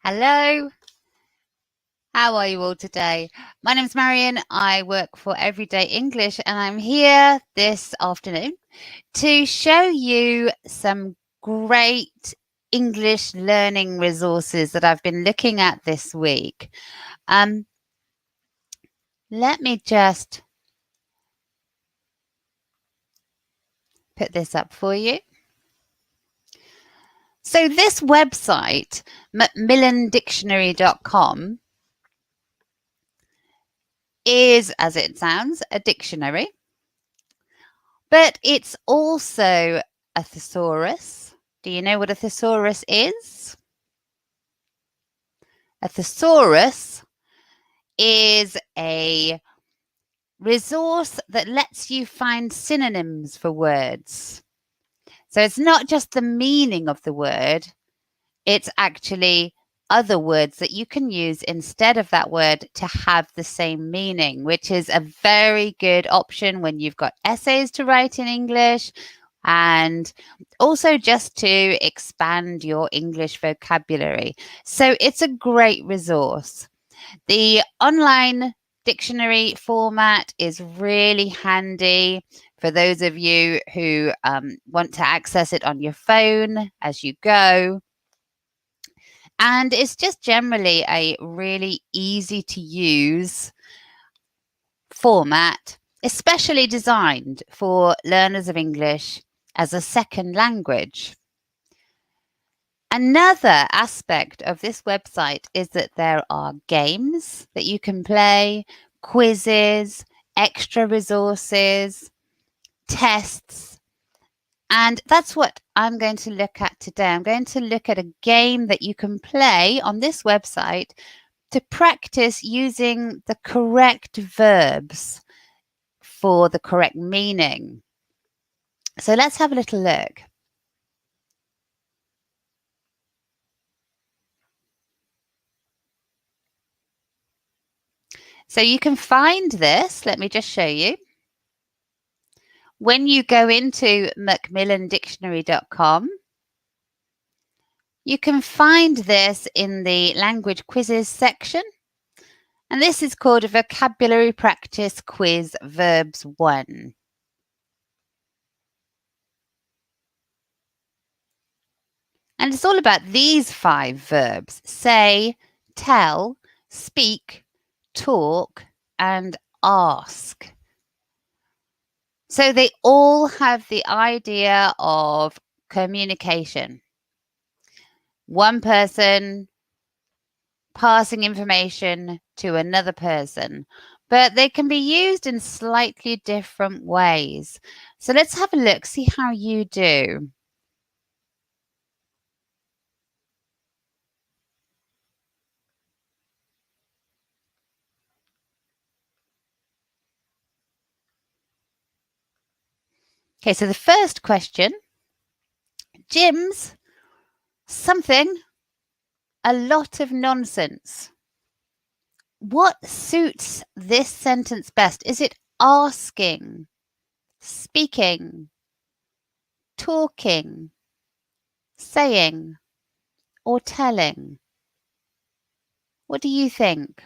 Hello, how are you all today? My name is Marian. I work for Everyday English and I'm here this afternoon to show you some great English learning resources that I've been looking at this week. Let me just put this up for you. So this website, macmillandictionary.com, is, as it sounds, a dictionary, but it's also a thesaurus. Do you know what a thesaurus is? A thesaurus is a resource that lets you find synonyms for words. So it's not just the meaning of the word, it's actually other words that you can use instead of that word to have the same meaning, which is a very good option when you've got essays to write in English and also just to expand your English vocabulary. So it's a great resource. The online dictionary format is really handy for those of you who want to access it on your phone as you go. And it's just generally a really easy to use format, especially designed for learners of English as a second language. Another aspect of this website is that there are games that you can play, quizzes, extra resources, tests, and that's what I'm going to look at today. I'm going to look at a game that you can play on this website to practice using the correct verbs for the correct meaning. So let's have a little look. So you can find this. Let me just show you. When you go into macmillandictionary.com, you can find this in the language quizzes section. And this is called a vocabulary practice quiz verbs 1. And it's all about these 5 verbs: say, tell, speak, talk, and ask. So they all have the idea of communication. One person passing information to another person, but they can be used in slightly different ways. So let's have a look, see how you do. Okay, so the first question, Jim's something a lot of nonsense. What suits this sentence best? Is it asking, speaking, talking, saying, or telling? What do you think?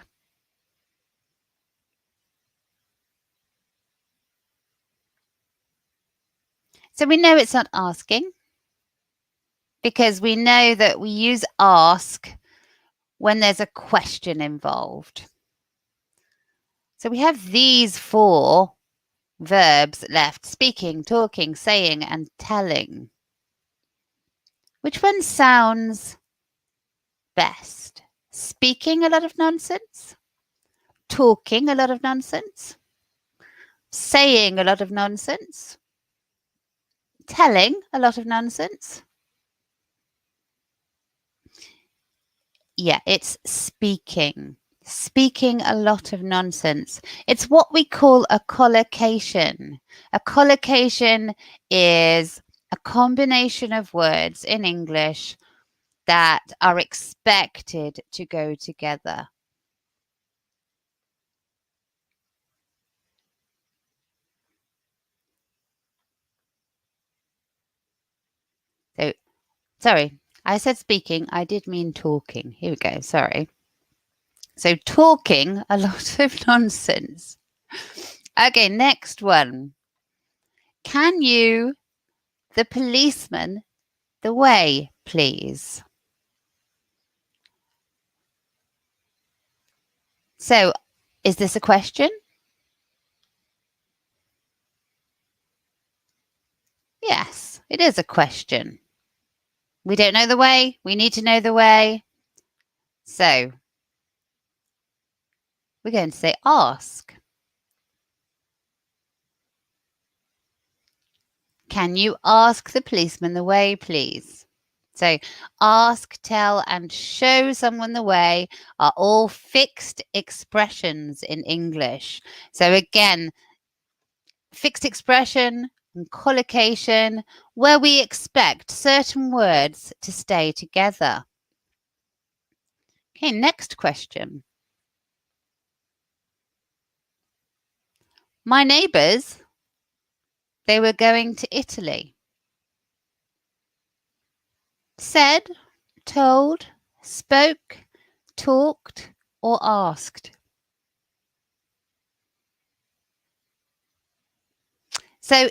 So we know it's not asking because we know that we use ask when there's a question involved. So we have these 4 verbs left: speaking, talking, saying, and telling. Which one sounds best? Speaking a lot of nonsense? Talking a lot of nonsense? Saying a lot of nonsense? Telling a lot of nonsense? Yeah, it's speaking. Speaking a lot of nonsense. It's what we call a collocation. A collocation is a combination of words in English that are expected to go together. So, sorry, I said speaking. I did mean talking. Here we go. Sorry. So talking a lot of nonsense. Okay, next one. Can you, the policeman, the way, please? So, is this a question? Yes, it is a question. We don't know the way. We need to know the way. So, we're going to say ask. Can you ask the policeman the way, please? So, ask, tell, and show someone the way are all fixed expressions in English. So, again, fixed expression and collocation where we expect certain words to stay together. Okay, next question. My neighbours, they were going to Italy. Said, told, spoke, talked, or asked. So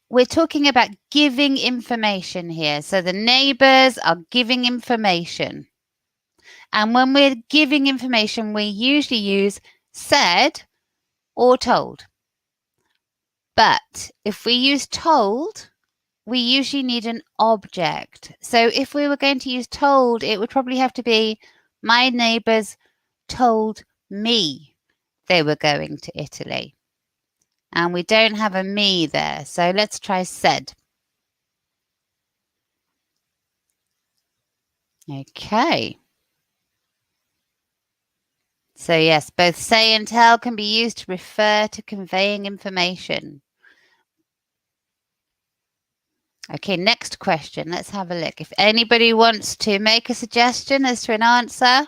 we're talking about giving information here. So the neighbours are giving information. And when we're giving information, we usually use said or told. But if we use told, we usually need an object. So if we were going to use told, it would probably have to be my neighbours told me they were going to Italy. And we don't have a me there. So let's try said. Okay. So yes, both say and tell can be used to refer to conveying information. Okay, next question. Let's have a look. If anybody wants to make a suggestion as to an answer,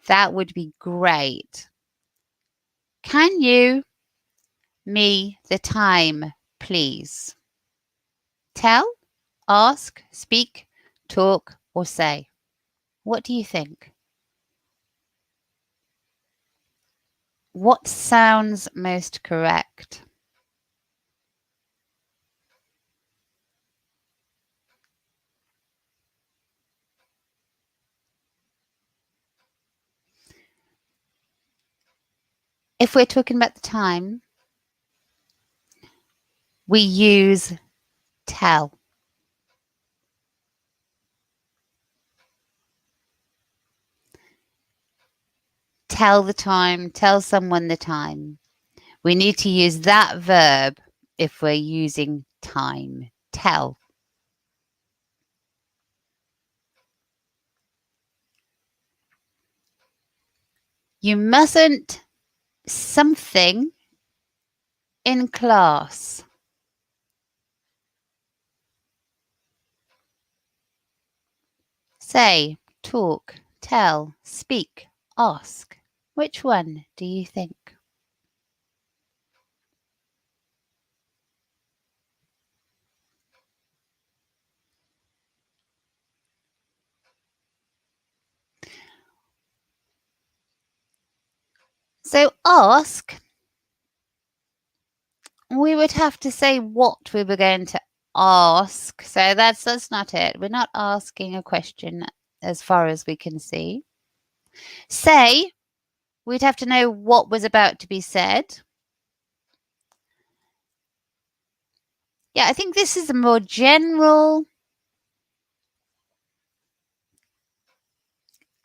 that would be great. Can you me the time, please? Tell, ask, speak, talk, or say. What do you think? What sounds most correct? If we're talking about the time, we use tell. Tell the time, tell someone the time. We need to use that verb if we're using time. Tell. You mustn't something in class. Say, talk, tell, speak, ask. Which one do you think? So ask, we would have to say what we were going to ask. So that's not it. We're not asking a question as far as we can see. Say, we'd have to know what was about to be said. Yeah, I think this is a more general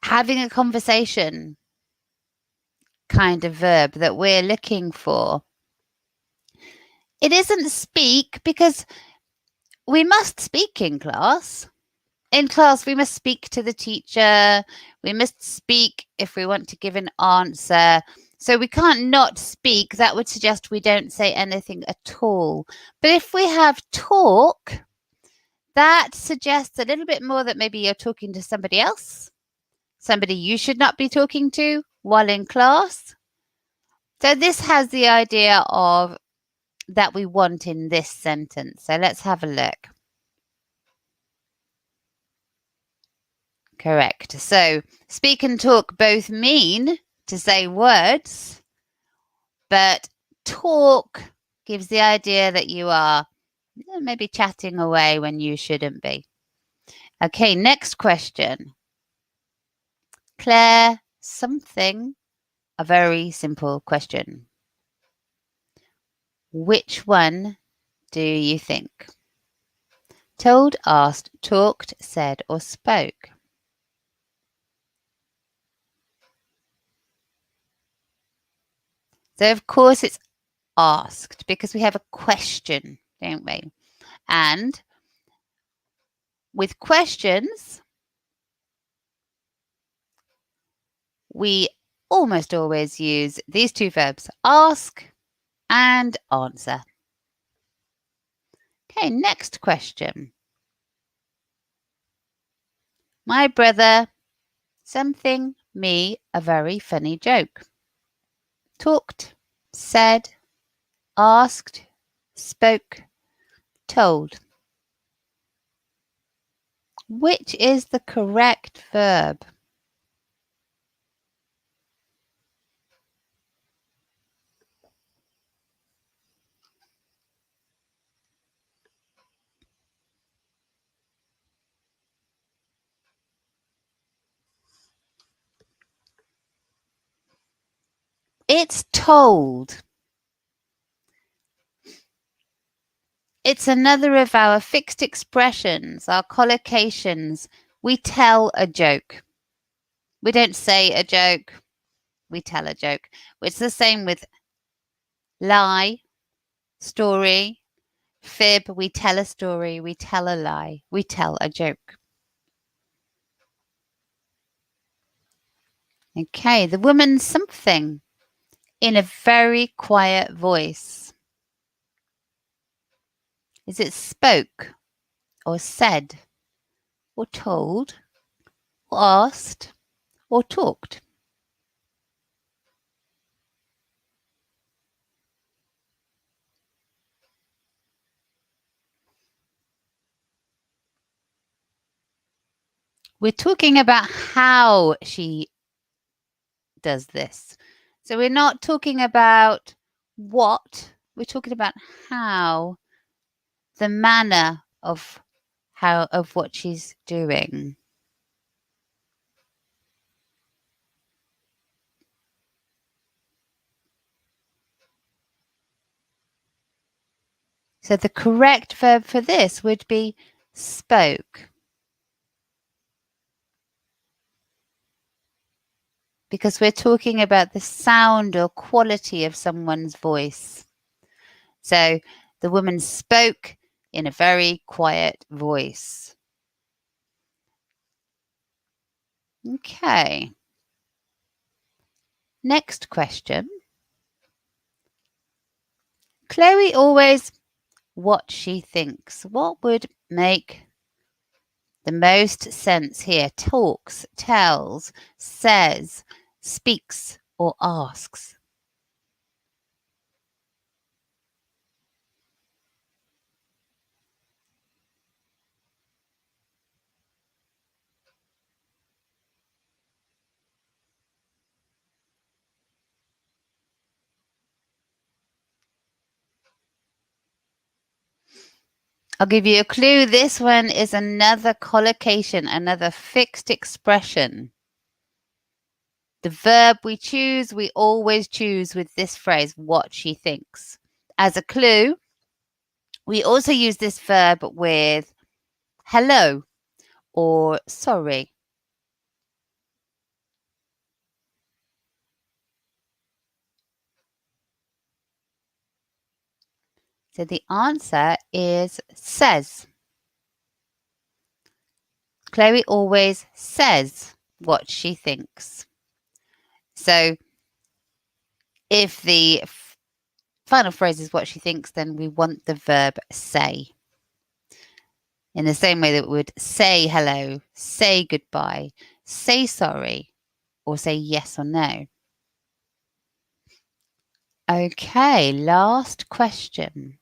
having a conversation kind of verb that we're looking for. It isn't speak because we must speak in class. In class, we must speak to the teacher. We must speak if we want to give an answer. So we can't not speak. That would suggest we don't say anything at all. But if we have talk, that suggests a little bit more that maybe you're talking to somebody else, somebody you should not be talking to while in class. So this has the idea of that we want in this sentence. So let's have a look. Correct. So speak and talk both mean to say words, but talk gives the idea that you are maybe chatting away when you shouldn't be. Okay, next question. Claire, something, a very simple question. Which one do you think? Told, asked, talked, said, or spoke? So, of course, it's asked because we have a question, don't we? And with questions, we almost always use these two verbs, ask and answer. Okay, next question. My brother, something, me, a very funny joke. Talked, said, asked, spoke, told. Which is the correct verb? It's told. It's another of our fixed expressions, our collocations. We tell a joke. We don't say a joke. We tell a joke. It's the same with lie, story, fib. We tell a story. We tell a lie. We tell a joke. Okay, the woman something in a very quiet voice. Is it spoke or said or told or asked or talked? We're talking about how she does this. So we're not talking about what, we're talking about how, the manner of what she's doing. So the correct verb for this would be spoke. Because we're talking about the sound or quality of someone's voice. So the woman spoke in a very quiet voice. Okay. Next question. Chloe always what she thinks. What would make the most sense here? Talks, tells, says, speaks, or asks? I'll give you a clue. This one is another collocation, another fixed expression. The verb we choose, we always choose with this phrase, what she thinks. As a clue, we also use this verb with hello or sorry. So the answer is says. Chloe always says what she thinks. So if the final phrase is what she thinks, then we want the verb say. In the same way that we would say hello, say goodbye, say sorry, or say yes or no. Okay, last question.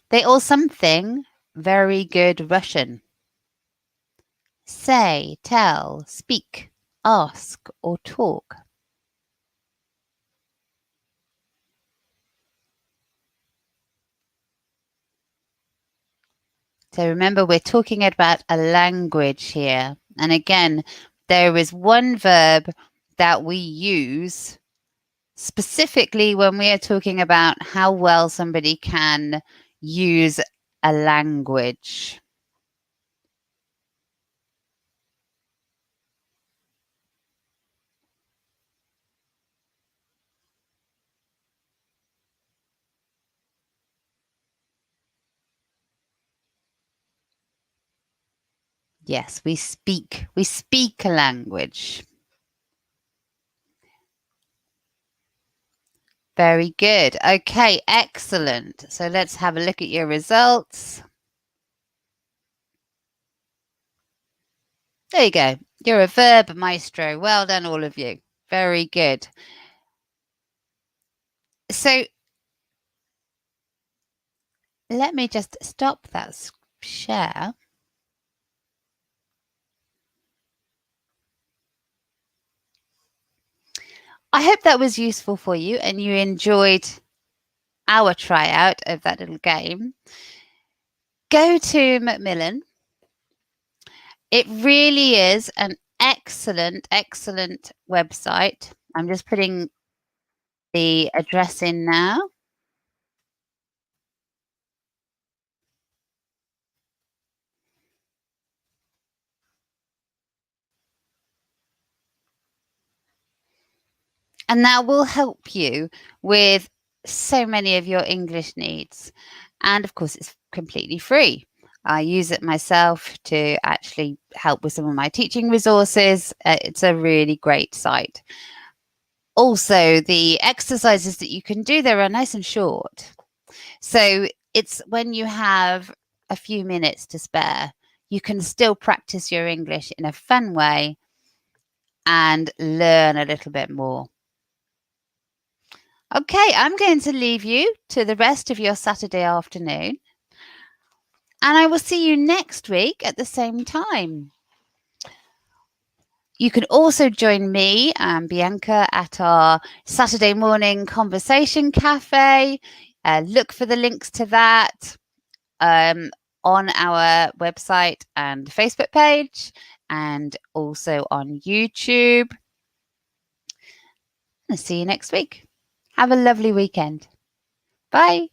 They all something very good Russian. say, tell, speak, ask, or talk. So remember, we're talking about a language here. And again, there is one verb that we use specifically when we are talking about how well somebody can use a language. Yes, we speak a language. Very good. Okay, excellent. So let's have a look at your results. There you go. You're a verb maestro. Well done, all of you. Very good. So let me just stop that share. I hope that was useful for you and you enjoyed our tryout of that little game. Go to Macmillan. It really is an excellent, excellent website. I'm just putting the address in now. And that will help you with so many of your English needs. And of course, it's completely free. I use it myself to actually help with some of my teaching resources. It's a really great site. Also, the exercises that you can do there are nice and short. So it's when you have a few minutes to spare, you can still practice your English in a fun way and learn a little bit more. Okay, I'm going to leave you to the rest of your Saturday afternoon. And I will see you next week at the same time. You can also join me and Bianca at our Saturday morning conversation cafe. Look for the links to that on our website and Facebook page, and also on YouTube. I'll see you next week. Have a lovely weekend. Bye.